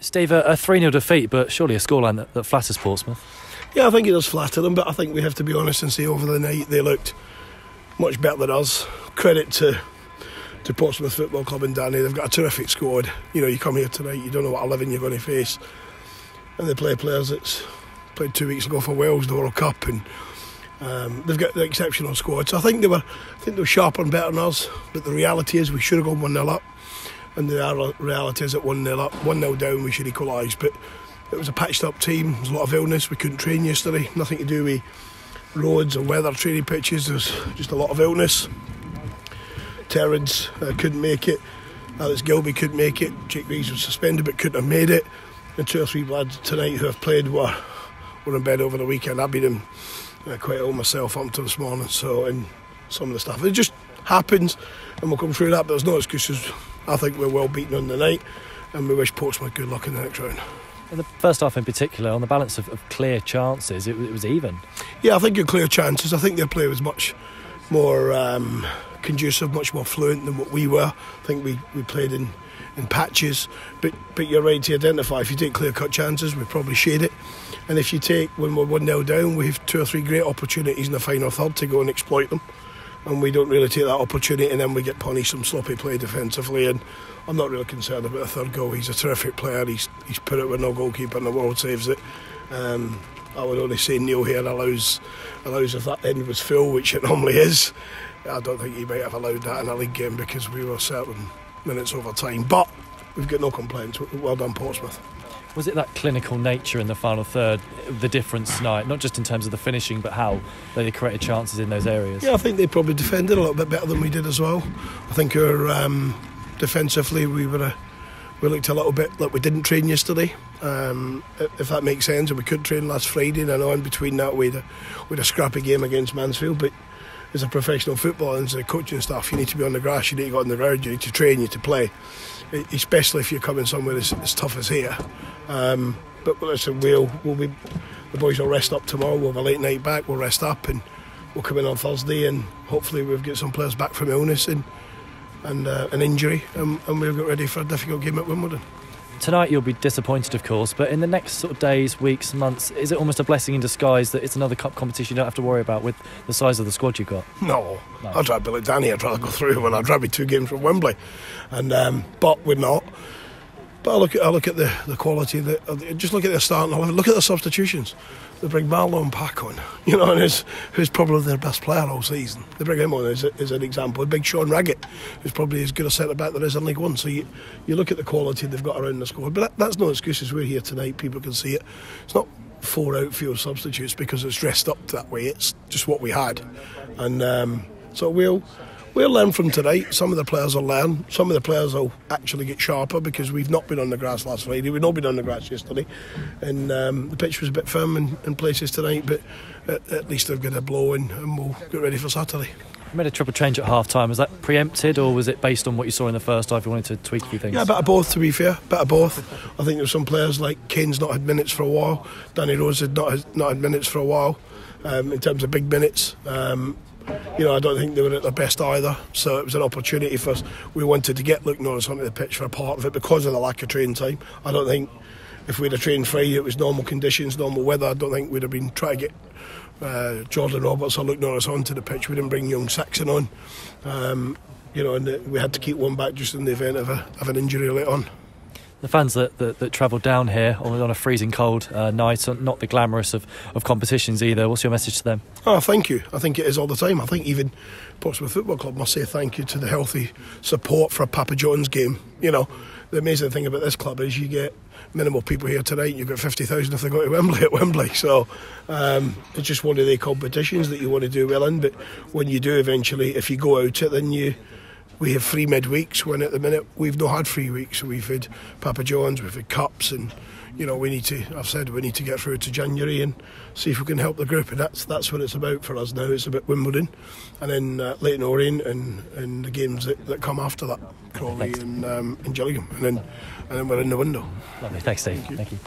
Steve, a 3-0 defeat, but surely a scoreline that flatters Portsmouth. Yeah, I think it does flatter them, but I think we have to be honest and say over the night they looked much better than us. Credit to Portsmouth Football Club and Danny, they've got a terrific squad. You know, you come here tonight, you don't know what 11 you're going to face, and they play players that's played 2 weeks ago for Wales, the World Cup, and they've got the exceptional squad. So I think they were sharper and better than us, but the reality is we should have gone 1-0 up, and the reality is at 1-0 up, 1-0 down, we should equalise. But it was a patched up team, there was a lot of illness, we couldn't train yesterday, nothing to do with roads or weather, training pitches, there was just a lot of illness. Terrence couldn't make it, Alex Gilby couldn't make it, Jake Reeves was suspended but couldn't have made it, and 2 or 3 lads tonight who have played were in bed over the weekend. I've been quite ill myself up until this morning, so and some of the stuff, it just happens and we'll come through that, but there's no excuses. I think we're well beaten on the night and we wish Portsmouth good luck in the next round. In the first half in particular, on the balance of clear chances, it was even. Yeah, I think your clear chances, I think their play was much more conducive, much more fluent than what we were. I think we played in patches, but you're right to identify, if you take clear-cut chances, we probably shade it, and if you take, when we're 1-0 down, we have 2 or 3 great opportunities in the final third to go and exploit them, and we don't really take that opportunity, and then we get punished some sloppy play defensively, and I'm not really concerned about the third goal. He's a terrific player, he's put it with no goalkeeper in the world saves it. I would only say Neil here allows if that end was full, which it normally is. I don't think he might have allowed that in a league game because we were certain minutes over time, but we've got no complaints. Well done, Portsmouth. Was it that clinical nature in the final third, the difference tonight, not just in terms of the finishing, but how they created chances in those areas? Yeah, I think they probably defended a little bit better than we did as well. I think our defensively we looked a little bit like we didn't train yesterday, if that makes sense, and we could train last Friday, and I know in between that we had a scrappy game against Mansfield, but as a professional footballer and as a coaching staff, you need to be on the grass, you need to go on the ground, you need to train, you need to play, especially if you're coming somewhere as tough as here. But listen, the boys will rest up tomorrow, we'll have a late night back, we'll rest up and we'll come in on Thursday and hopefully we'll get some players back from illness and an injury, and we'll get ready for a difficult game at Wimbledon. Tonight you'll be disappointed, of course, but in the next sort of days, weeks, months, is it almost a blessing in disguise that it's another cup competition you don't have to worry about with the size of the squad you've got? No. I'd rather be like Danny, I'd rather go through when I'd rather be 2 games from Wembley, and but we're not. But I look at the quality, just look at their starting 11, look at the substitutions. They bring Marlon Pack on, and who's probably their best player all season. They bring him on as an example. Big Sean Raggett, who's probably as good a centre-back there is in League One. So you look at the quality they've got around the squad. But that's no excuses. We're here tonight, people can see it. It's not 4 outfield substitutes because it's dressed up that way. It's just what we had. And so we'll learn from tonight. Some of the players will learn. Some of the players will actually get sharper because we've not been on the grass last Friday. We've not been on the grass yesterday. And the pitch was a bit firm in places tonight, but at least they've got a blow in and we'll get ready for Saturday. You made a triple change at half-time. Was that preempted or was it based on what you saw in the first half? You wanted to tweak a few things? Yeah, a bit of both, to be fair. A bit of both. I think there's some players like Kane's not had minutes for a while. Danny Rose had not had minutes for a while in terms of big minutes. I don't think they were at their best either, so it was an opportunity for us. We wanted to get Luke Norris onto the pitch for a part of it because of the lack of training time. I don't think if we'd have trained Friday, it was normal conditions, normal weather, I don't think we'd have been trying to get Jordan Roberts or Luke Norris onto the pitch. We didn't bring young Saxon on, and we had to keep one back just in the event of an injury late on. The fans that travelled down here on a freezing cold night, not the glamorous of competitions either. What's your message to them? Oh, thank you. I think it is all the time. I think even Portsmouth Football Club must say thank you to the healthy support for a Papa John's game. The amazing thing about this club is you get minimal people here tonight. You've got 50,000 if they go to Wembley at Wembley. So it's just one of the competitions that you want to do well in. But when you do eventually, if you go out it, then we have 3 midweeks, when at the minute we've not had 3 weeks. We've had Papa John's, we've had cups, and we need to get through to January and see if we can help the group, and that's what it's about for us now. It's about Wimbledon and then Leyton Orient and the games that come after that, Crawley and Gillingham, and then we're in the window. Lovely, thanks Steve. Thank you.